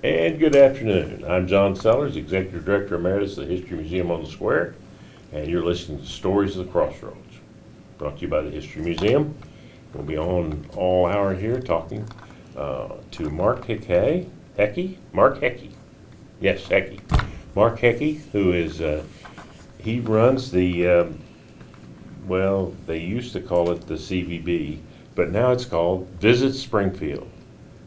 And good afternoon. I'm John Sellers, Executive Director Emeritus of the History Museum on the Square, and you're listening to Stories of the Crossroads, brought to you by the History Museum. We'll be on all hour here talking to Mark Hecky. Yes, Hecky. Mark Hecky, who is, he runs the, well, they used to call it the CVB, but now it's called Visit Springfield.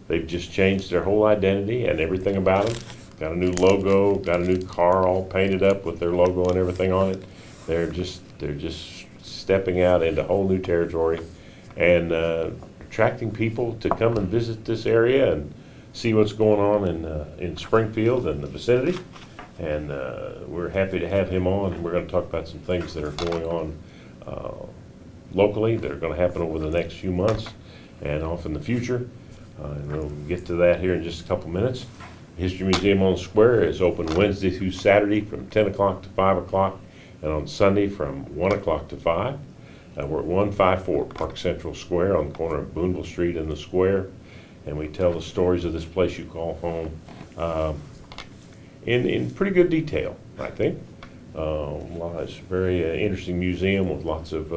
They've just changed their whole identity and everything about them. Got a new logo, got a new car all painted up with their logo and everything on it. They're just stepping out into whole new territory and attracting people to come and visit this area and see what's going on in Springfield and the vicinity. And we're happy to have him on. We're going to talk about some things that are going on locally that are going to happen over the next few months and off in the future. And we'll get to that here in just a couple minutes. History Museum on the Square is open Wednesday through Saturday from 10 o'clock to 5 o'clock and on Sunday from 1 o'clock to 5. We're at 154 Park Central Square on the corner of Boonville Street and the Square. And we tell the stories of this place you call home in pretty good detail, I think. It's a very interesting museum with lots of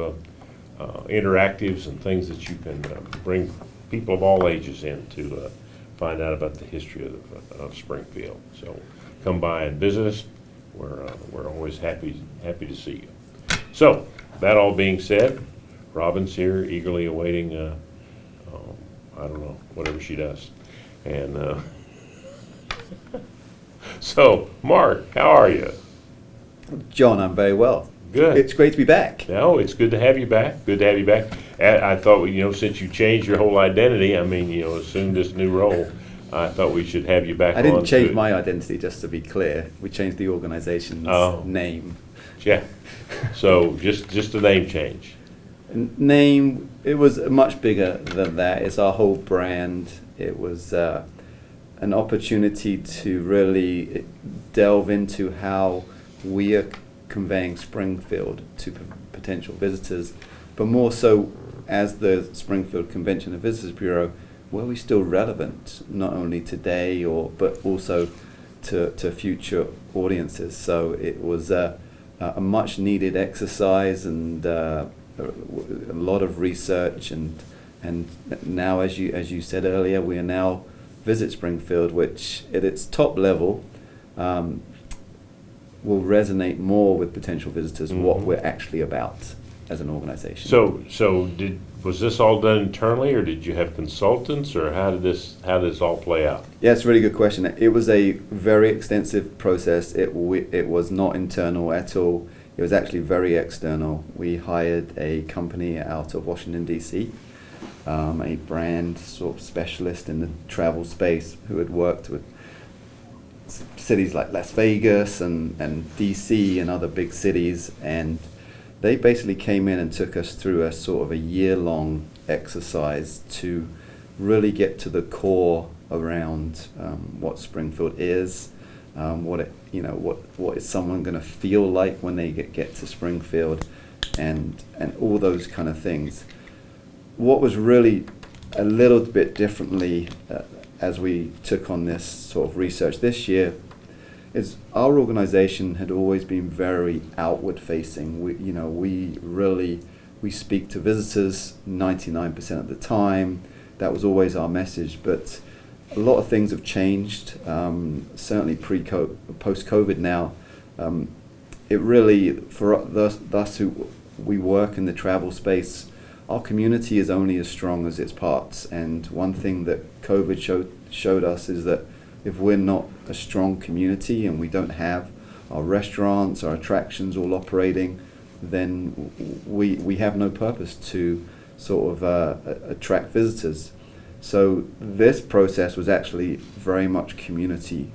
interactives and things that you can bring people of all ages in to find out about the history of Springfield. So come by and visit us. We're always happy to see you. So that all being said, Robin's here eagerly awaiting, I don't know, whatever she does. And so, Mark, how are you? John, I'm very well. Good. It's great to be back. No, it's good to have you back. Good to have you back. I thought, since you changed your whole identity, assumed this new role, I thought we should have you back on. I didn't change my identity, just to be clear. We changed the organization's name. Yeah. So just the name change. Name, it was much bigger than that. It's our whole brand. It was an opportunity to really delve into how we are conveying Springfield to potential visitors, but more so as the Springfield Convention and Visitors Bureau, were we still relevant, not only today but also to future audiences. So it was a much needed exercise and a lot of research, and now, as you said earlier, we are now Visit Springfield, which at its top level will resonate more with potential visitors what we're actually about as an organization. So was this all done internally, or did you have consultants, or how did this all play out? Yeah, it's a really good question. It was a very extensive process. It was not internal at all. It was actually very external. We hired a company out of Washington, D.C., a brand sort of specialist in the travel space who had worked with cities like Las Vegas and DC and other big cities, and they basically came in and took us through a sort of a year-long exercise to really get to the core around what Springfield is, what is someone going to feel like when they get to Springfield, and all those kind of things. What was really a little bit differently as we took on this sort of research this year is our organization had always been very outward facing. We speak to visitors 99% of the time. That was always our message, but a lot of things have changed, certainly post-COVID now. It really, for us who we work in the travel space, our community is only as strong as its parts, and one thing that COVID showed us is that if we're not a strong community and we don't have our restaurants, our attractions all operating, then we have no purpose to sort of attract visitors. So this process was actually very much community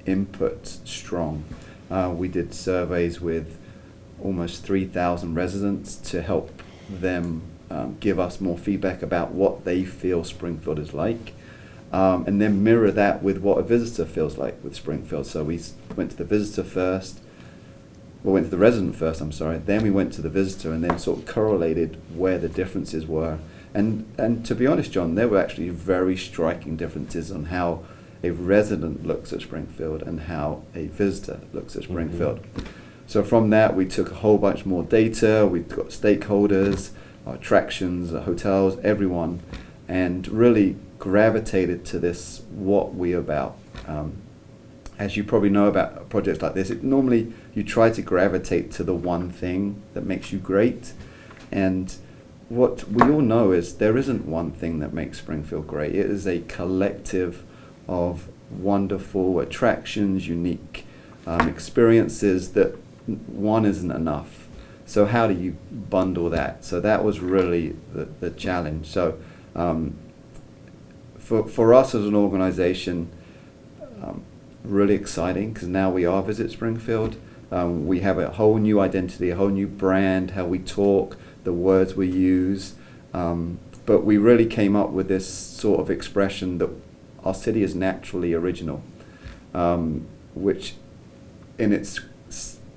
input strong. We did surveys with almost 3,000 residents to help them give us more feedback about what they feel Springfield is like, and then mirror that with what a visitor feels like with Springfield. So we went to the visitor first, went to the resident first, then we went to the visitor, and then sort of correlated where the differences were. And to be honest, John, there were actually very striking differences on how a resident looks at Springfield and how a visitor looks at Springfield. So from that, we took a whole bunch more data. We've got stakeholders, our attractions, our hotels, everyone, and really gravitated to this, what we're about. As you probably know about projects like this, normally you try to gravitate to the one thing that makes you great. And what we all know is there isn't one thing that makes Springfield great. It is a collective of wonderful attractions, unique experiences that one isn't enough. So how do you bundle that? So that was really the challenge. So for us as an organization, really exciting, because now we are Visit Springfield. We have a whole new identity, a whole new brand, how we talk, the words we use. But we really came up with this sort of expression that our city is naturally original, which in its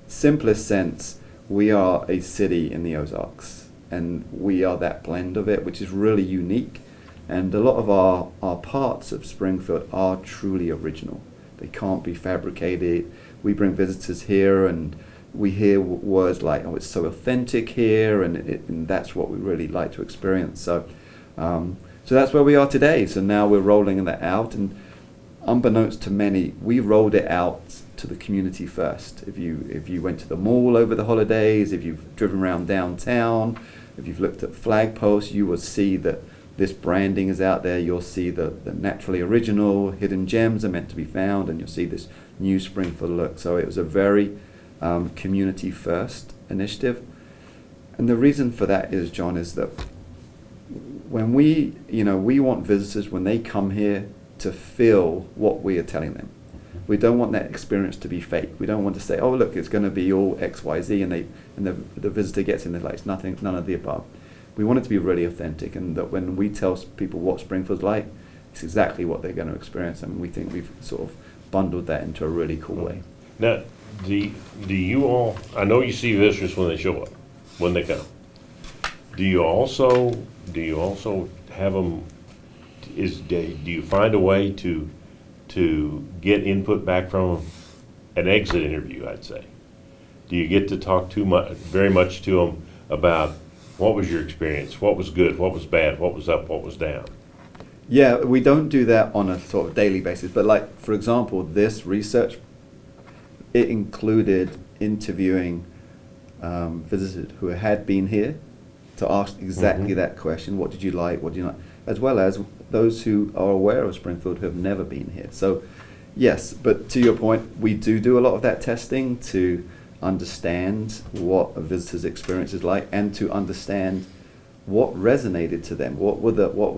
simplest sense, we are a city in the Ozarks, and we are that blend of it, which is really unique. And a lot of our parts of Springfield are truly original. They can't be fabricated. We bring visitors here and we hear words like, oh, it's so authentic here, and that's what we really like to experience. So that's where we are today. So now we're rolling that out, and unbeknownst to many, we rolled it out to the community first. If you went to the mall over the holidays, if you've driven around downtown, if you've looked at flagposts, you will see that this branding is out there. You'll see the naturally original hidden gems are meant to be found, and you'll see this new Springfield look. So it was a very community first initiative. And the reason for that is, John, is that when we want visitors, when they come here, to feel what we are telling them. We don't want that experience to be fake. We don't want to say, oh, look, it's going to be all X, Y, Z, and the visitor gets in, they're like, it's none of the above. We want it to be really authentic, and that when we tell people what Springfield's like, it's exactly what they're going to experience, and we think we've sort of bundled that into a really cool way. Now, do you all, I know you see visitors when they show up, when they come. Do you also have them, do you find a way to get input back from an exit interview, I'd say? Do you get to talk very much to them about what was your experience, what was good, what was bad, what was up, what was down? Yeah, we don't do that on a sort of daily basis, but like, for example, this research, it included interviewing visitors who had been here to ask exactly that question, what did you like, what did you not, as well as those who are aware of Springfield who have never been here. So yes, but to your point, we do a lot of that testing to understand what a visitor's experience is like, and to understand what resonated to them, what were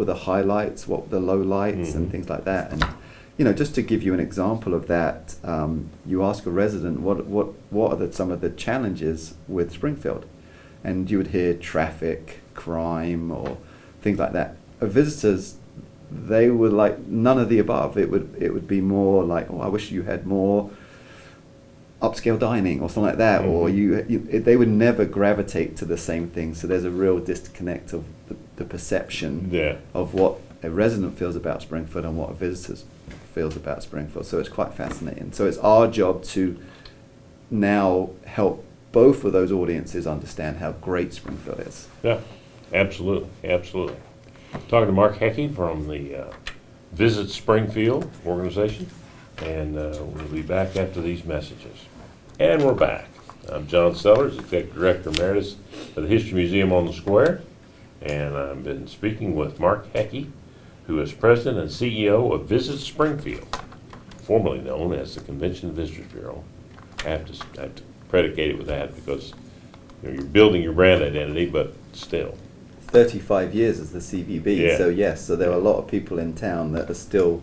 the highlights, what were the lowlights, and things like that. And just to give you an example of that, you ask a resident what are some of the challenges with Springfield, and you would hear traffic, crime, or things like that. Visitors, they were like none of the above. It would be more like, oh, I wish you had more upscale dining or something like that, or they would never gravitate to the same thing. So there's a real disconnect of the perception of what a resident feels about Springfield and what a visitor feels about Springfield. So it's quite fascinating. So it's our job to now help both of those audiences understand how great Springfield is. Yeah, absolutely. Talking to Mark Hecky from the Visit Springfield organization, and we'll be back after these messages. And we're back. I'm John Sellers, Executive Director Emeritus of the History Museum on the Square, and I've been speaking with Mark Hecky, who is President and CEO of Visit Springfield, formerly known as the Convention and Visitors Bureau. I have to predicate it with that because you're building your brand identity, but still. 35 years as the CVB, so yes, so there are a lot of people in town that are still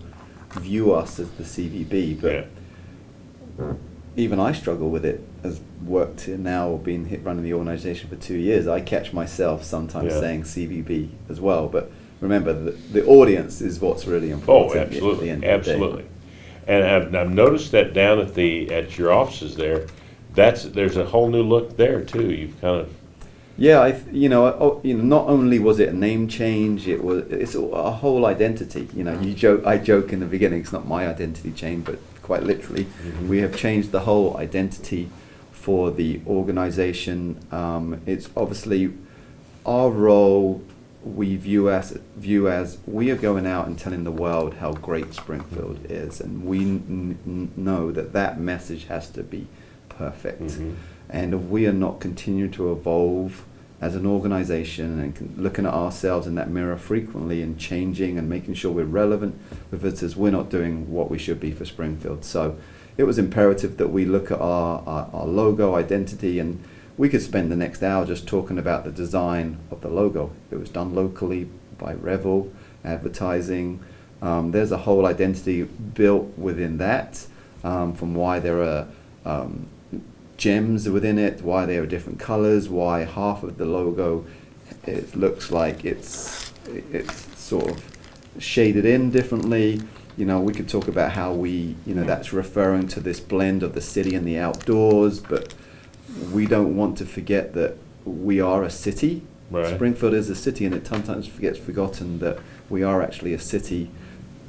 view us as the CVB, but even I struggle with it. As worked here now, or been running the organisation for 2 years, I catch myself sometimes saying CVB as well. But remember, the audience is what's really important. Oh, absolutely, at the end of the day. And I've noticed that down at your offices there's a whole new look there too. You've kind of Yeah, not only was it a name change, it's a whole identity. I joke in the beginning, it's not my identity change, but quite literally, we have changed the whole identity for the organization. It's obviously our role. We view as we are going out and telling the world how great Springfield is, and we know that message has to be perfect. And if we are not continuing to evolve as an organization and looking at ourselves in that mirror frequently and changing and making sure we're relevant for visitors, we're not doing what we should be for Springfield. So it was imperative that we look at our logo identity, and we could spend the next hour just talking about the design of the logo. It was done locally by Revel Advertising. There's a whole identity built within that, from why there are gems within it, why there are different colors, why half of the logo it looks like it's sort of shaded in differently. We could talk about how that's referring to this blend of the city and the outdoors, but we don't want to forget that we are a city. Right. Springfield is a city, and it sometimes gets forgotten that we are actually a city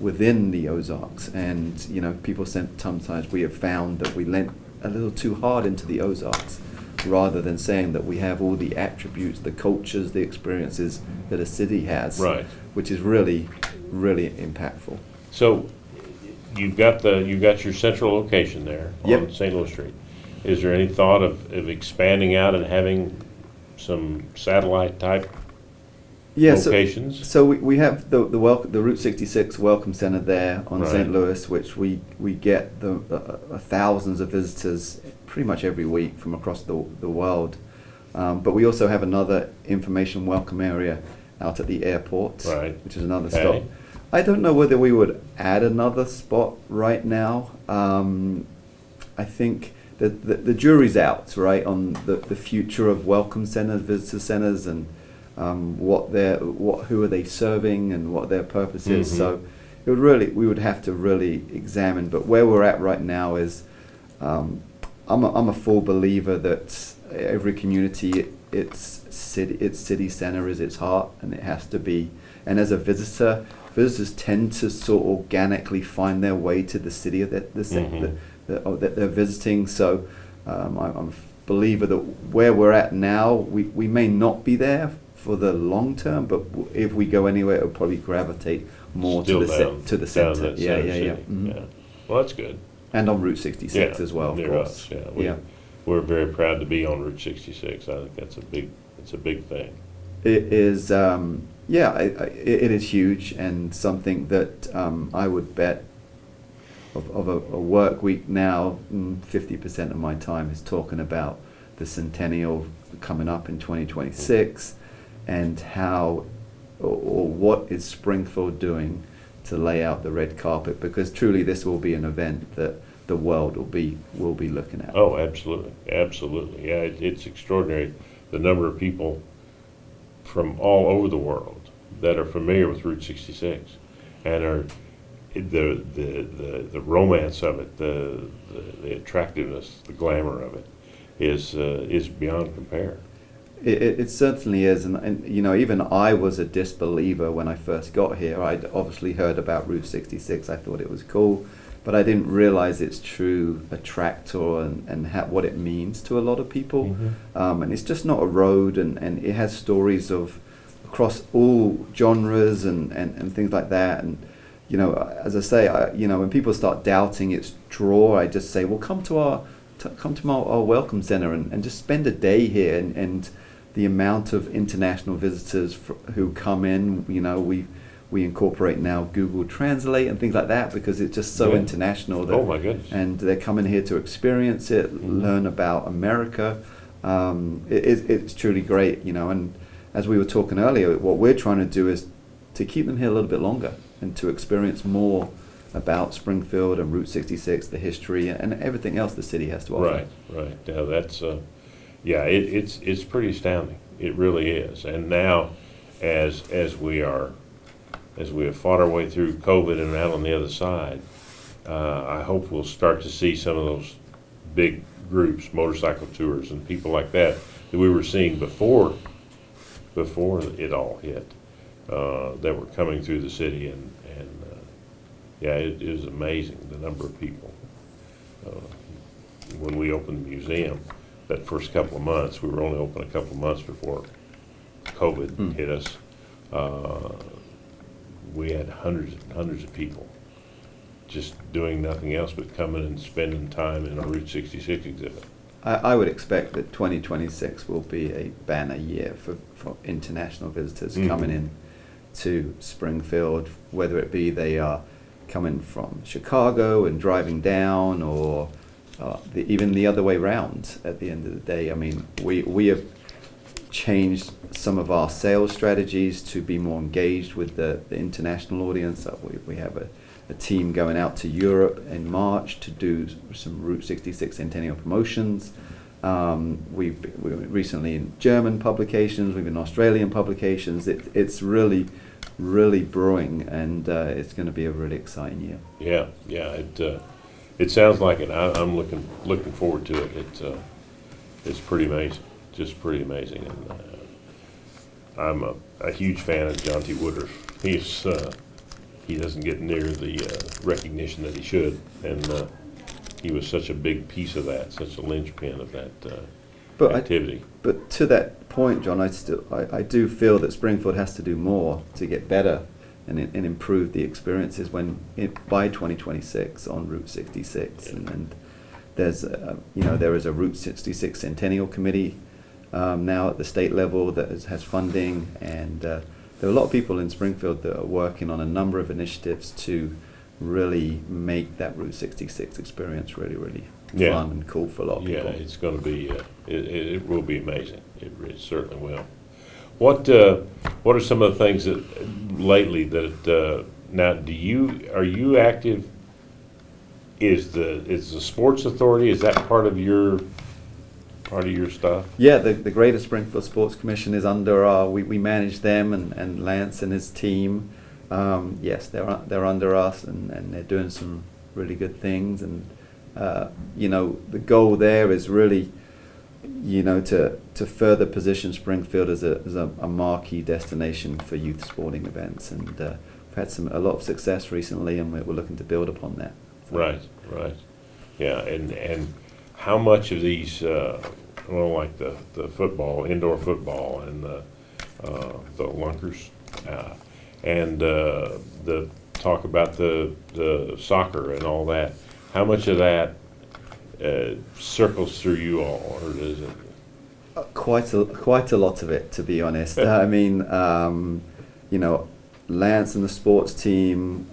within the Ozarks. And people sometimes we have found that we lent a little too hard into the Ozarks, rather than saying that we have all the attributes, the cultures, the experiences that a city has, Right. which is really, really impactful. So you've got your central location there Yep. on St. Louis Street. Is there any thought of expanding out and having some satellite type locations? So we have the Route 66 Welcome Center there on Right. St. Louis, which we get the thousands of visitors pretty much every week from across the world. But we also have another information welcome area out at the airport, Right. which is another Okay. stop. I don't know whether we would add another spot right now. I think the jury's out, right, on the future of welcome centers, visitor centers, and who are they serving and what their purpose is. So we would have to really examine. But where we're at right now is, I'm a full believer that every community, its city center is its heart, and it has to be. And as a visitor, visitors tend to sort of organically find their way to the city that they're visiting. So I'm a believer that where we're at now, we may not be there for the long term, but if we go anywhere, it'll probably gravitate more Still to the down center. that Yeah. center city. Mhm. Yeah. Well, that's good. And on Route 66 Yeah, as well, of near course. us, yeah. We're very proud to be on Route 66. I think it's a big thing. It is, it is huge, and something that I would bet of a work week now, 50% of my time is talking about the centennial coming up in 2026, and how or what is Springfield doing to lay out the red carpet, because truly this will be an event that the world will be looking at. Oh, absolutely, absolutely. Yeah, it's extraordinary the number of people from all over the world that are familiar with Route 66 and are the romance of it, the attractiveness, the glamour of it is beyond compare. It certainly is, and even I was a disbeliever when I first got here. I'd obviously heard about Route 66. I thought it was cool, but I didn't realize its true attractor and what it means to a lot of people. And it's just not a road, and it has stories of across all genres and things like that. And as I say, when people start doubting its draw, I just say, well, come to our welcome center and just spend a day here, and the amount of international visitors who come in, we incorporate now Google Translate and things like that, because it's just so international that, oh my goodness, and they're coming here to experience it, learn about America. It's truly great, and as we were talking earlier, what we're trying to do is to keep them here a little bit longer and to experience more about Springfield and Route 66, the history, and everything else the city has to offer. Right. Now that's it's pretty astounding. It really is. And now, as we have fought our way through COVID and out on the other side, I hope we'll start to see some of those big groups, motorcycle tours, and people like that we were seeing before it all hit, that were coming through the city, and yeah, it is amazing the number of people. When we opened the museum, that first couple of months, we were only open a couple of months before COVID hit us. We had hundreds and hundreds of people just doing nothing else but coming and spending time in our Route 66 exhibit. I would expect that 2026 will be a banner year for international visitors coming in to Springfield, whether it be they are coming from Chicago and driving down, or even the other way round at the end of the day. I mean, we have changed some of our sales strategies to be more engaged with the international audience. We have a team going out to Europe in March to do some Route 66 centennial promotions. We were recently in German publications, we've been in Australian publications. It's really brewing, and it's going to be a really exciting year. Yeah. It sounds like it. I'm looking forward to it. It's pretty amazing, just pretty amazing. And I'm a huge fan of John T. Woodruff. He doesn't get near the recognition that he should, and he was such a big piece of that, such a linchpin of that activity. But to that point, John, I do feel that Springfield has to do more to get better and improve the experiences by 2026 on Route 66. Yeah. And there's there is a Route 66 Centennial Committee now at the state level that has funding, and there are a lot of people in Springfield that are working on a number of initiatives to really make that Route 66 experience really fun and cool for a lot of people. Yeah, it's going to be, it will be amazing. It certainly will. What are some of the things that lately that now are you active? Is the Sports Authority, is that part of your stuff? Yeah, the Greater Springfield Sports Commission is under we manage them, and Lance and his team. Yes, they're under us, and they're doing some really good things. And the goal there is really, to further position Springfield as a marquee destination for youth sporting events. And we've had a lot of success recently, and we're looking to build upon that. So. Right. Yeah, and how much of these, like the football, indoor football, and the lunkers, and the talk about the soccer and all that, how much of that circles through you all, or is it? Quite a lot of it, to be honest. I mean, Lance and the sports team,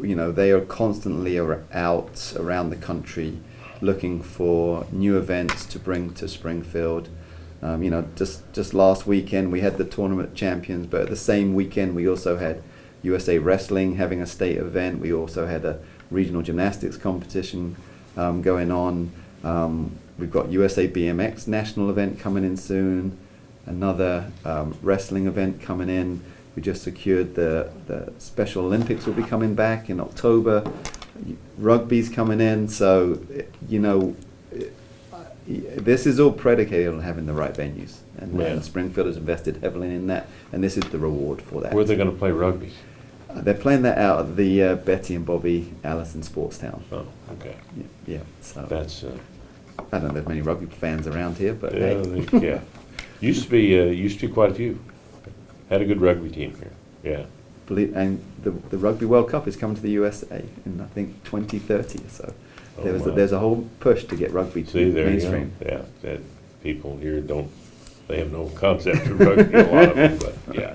they are constantly out around the country looking for new events to bring to Springfield. Just last weekend we had the tournament champions, but the same weekend we also had USA Wrestling having a state event. We also had a regional gymnastics competition going on. We've got USA BMX national event coming in soon, another wrestling event coming in. We just secured the Special Olympics will be coming back in October. Rugby's coming in, so this is all predicated on having the right venues, and Springfield has invested heavily in that, and this is the reward for that. Where are they going to play rugby? They're playing that out at the Betty and Bobby Allison Sports Town. Oh, okay. Yeah. So that's. I don't know if there's many rugby fans around here, but yeah. Used to be quite a few. Had a good rugby team here. Yeah. And the Rugby World Cup is coming to the USA in, I think, 2030. So there's a whole push to get rugby to mainstream. Yeah, that people here they have no concept of rugby, a lot of them, but yeah,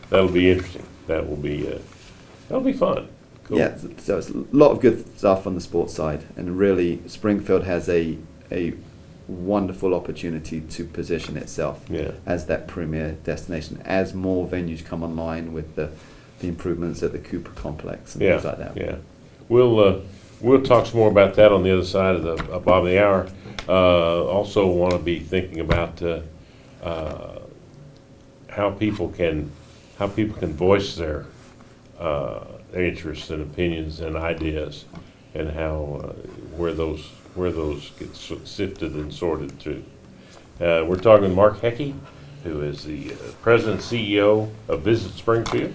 that'll be interesting. That'll be fun. Cool. Yeah, so it's a lot of good stuff on the sports side, and really Springfield has a wonderful opportunity to position itself as that premier destination as more venues come online with the improvements at the Cooper complex and things like that. Yeah, we'll talk some more about that on the other side of the bottom of the hour. Also want to be thinking about how people can voice their interests and opinions and ideas and how where those get sifted and sorted through. We're talking with Mark Heckey, who is the president and CEO of Visit Springfield,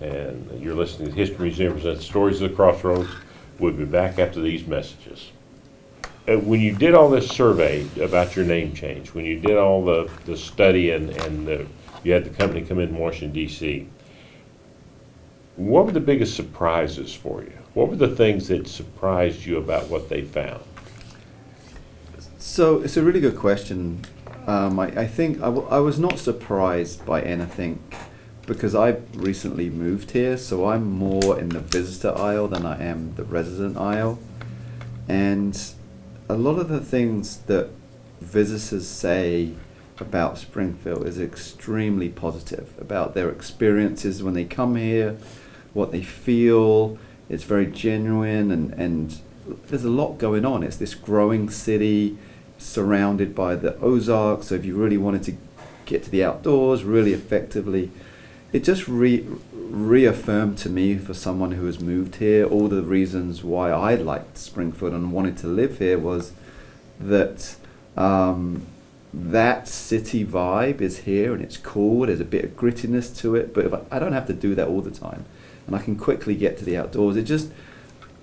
and you're listening to the History Museum presents Stories of the Crossroads. We'll be back after these messages. When you did all this survey about your name change, when you did all the study and you had the company come in Washington, D.C., what were the biggest surprises for you? What were the things that surprised you about what they found? So it's a really good question. I think I was not surprised by anything because I've recently moved here, so I'm more in the visitor aisle than I am the resident aisle. And a lot of the things that visitors say about Springfield is extremely positive, about their experiences when they come here, what they feel. It's very genuine, and there's a lot going on. It's this growing city surrounded by the Ozarks, so if you really wanted to get to the outdoors really effectively, it just reaffirmed to me, for someone who has moved here, all the reasons why I liked Springfield and wanted to live here was that that city vibe is here and it's cool. There's a bit of grittiness to it, but if I don't have to do that all the time, and I can quickly get to the outdoors. It just,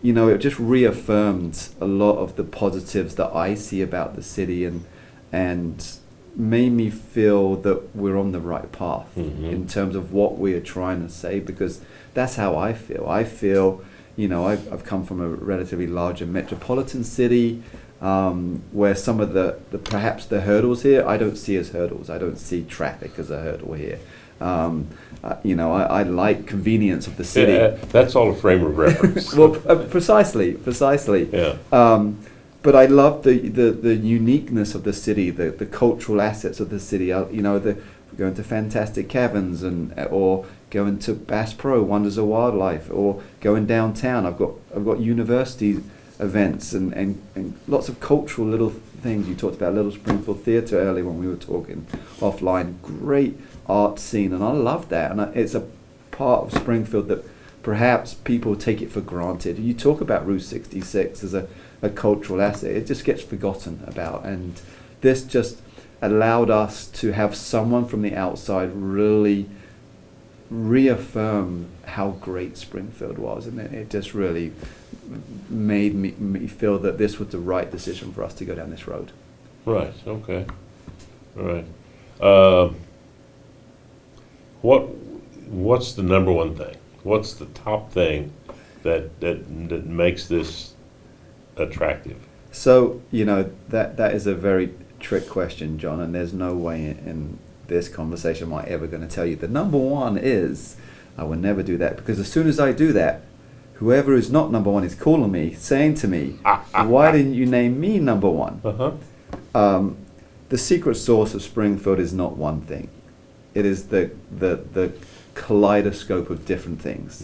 it just reaffirmed a lot of the positives that I see about the city, and made me feel that we're on the right path in terms of what we are trying to say, because that's how I feel. I feel, I've come from a relatively larger metropolitan city, where some of the perhaps the hurdles here I don't see as hurdles. I don't see traffic as a hurdle here. I like convenience of the city. Yeah, that's all a frame of reference. Well, precisely. Yeah. But I love the uniqueness of the city, the cultural assets of the city. Going to Fantastic Caverns or going to Bass Pro, Wonders of Wildlife, or going downtown. I've got university events and lots of cultural little things. You talked about Little Springfield Theatre earlier when we were talking offline. Great art scene, and I love that. And it's a part of Springfield that perhaps people take it for granted. You talk about Route 66 as a cultural asset, it just gets forgotten about, and this just allowed us to have someone from the outside really reaffirm how great Springfield was, and it just really made me feel that this was the right decision for us to go down this road. Right. Okay. All right. What's the number one thing? What's the top thing that makes this attractive? So that is a very trick question, John, and there's no way in this conversation am I ever going to tell you the number one is. I will never do that, because as soon as I do that, whoever is not number one is calling me, saying to me, why didn't you name me number one? The secret sauce of Springfield is not one thing. It is the kaleidoscope of different things,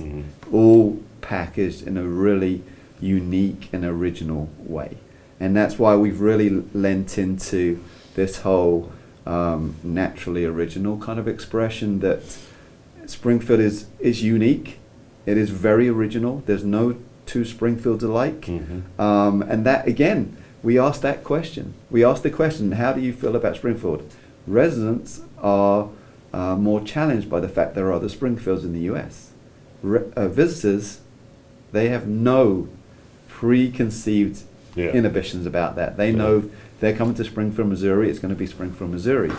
all packaged in a really unique and original way. And that's why we've really lent into this whole naturally original kind of expression, that Springfield is unique. It is very original. There's no two Springfields alike. And that, again, we asked that question. We asked the question, how do you feel about Springfield? Residents are more challenged by the fact there are other Springfields in the U.S. Visitors, they have no preconceived inhibitions about that. They know they're coming to Springfield, Missouri, it's going to be Springfield, Missouri.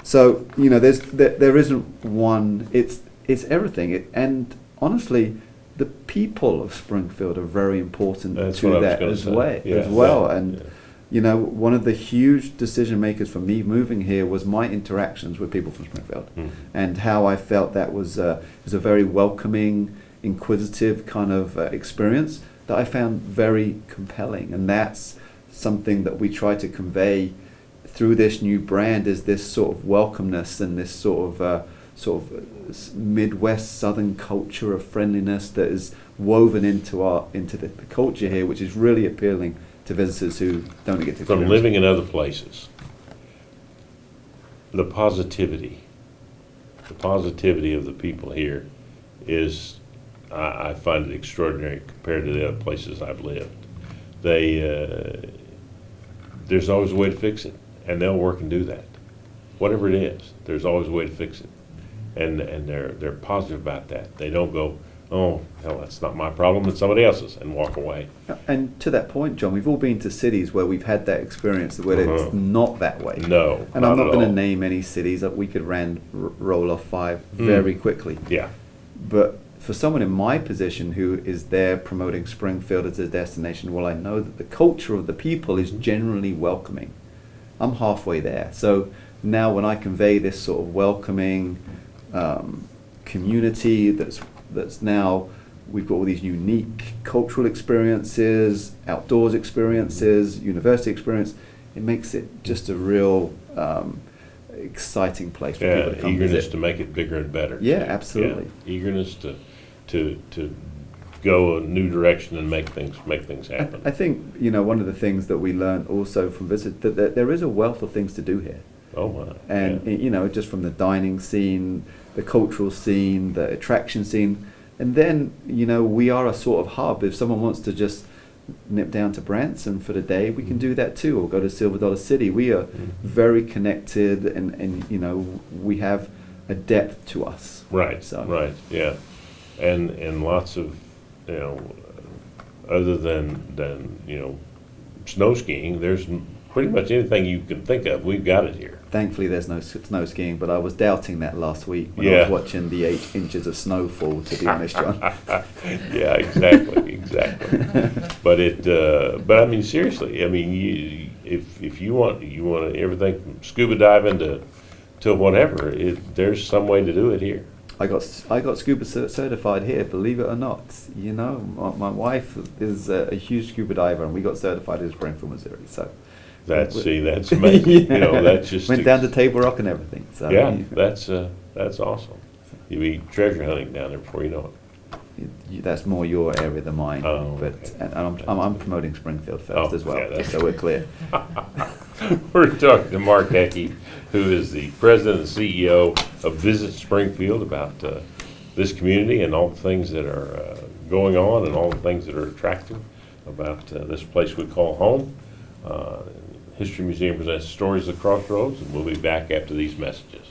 So there isn't one. It's everything. And honestly, the people of Springfield are very important to that as well. And one of the huge decision makers for me moving here was my interactions with people from Springfield, and how I felt that was a very welcoming, inquisitive kind of experience that I found very compelling. And that's something that we try to convey through this new brand, is this sort of welcomeness and this sort of Midwest Southern culture of friendliness that is woven into the culture here, which is really appealing to visitors who don't get to. From living in other places, the positivity of the people here is I find it extraordinary compared to the other places I've lived. They, there's always a way to fix it, and they'll work and do that. Whatever it is, there's always a way to fix it. And they're positive about that. They don't go, oh, hell, that's not my problem, it's somebody else's, and walk away. And to that point, John, we've all been to cities where we've had that experience where it's not that way. No, and I'm not going to all. name any cities that we could roll off 5 very quickly. Yeah. But for someone in my position who is there promoting Springfield as a destination, well, I know that the culture of the people is generally welcoming. I'm halfway there. So now when I convey this sort of welcoming community that's now, we've got all these unique cultural experiences, outdoors experiences, university experience, it makes it just a real exciting place for people to come eagerness visit. to make it bigger and better. Yeah, too. absolutely. Yeah, eagerness to go a new direction and make things happen. I think, one of the things that we learned also from visit that there is a wealth of things to do here. Oh my. And yeah. just from the dining scene, the cultural scene, the attraction scene, and then we are a sort of hub. If someone wants to just nip down to Branson for the day, we can do that too, or go to Silver Dollar City. We are very connected, and we have a depth to us. Right. So. Right. Yeah. And lots of other than snow skiing, there's pretty much anything you can think of, we've got it here. Thankfully, there's no snow skiing, but I was doubting that last week when I Yeah. was watching the 8 inches of snowfall, to be honest, John. Yeah, exactly. But I mean, seriously, I mean, if you want everything from scuba diving to whatever, there's some way to do it here. I got scuba certified here, believe it or not. My wife is a huge scuba diver, and we got certified in Springfield, Missouri. So that's amazing. Yeah. That's just went down to Table Rock and everything. So yeah, that's awesome. You'll be treasure hunting down there before you know it. That's more your area than mine. Oh, but okay. and I'm promoting Springfield first Oh, as well, yeah, just so we're clear. We're talking to Mark Heckey, who is the president and CEO of Visit Springfield, about this community and all the things that are going on and all the things that are attractive about this place we call home. History Museum presents Stories of the Crossroads, and we'll be back after these messages.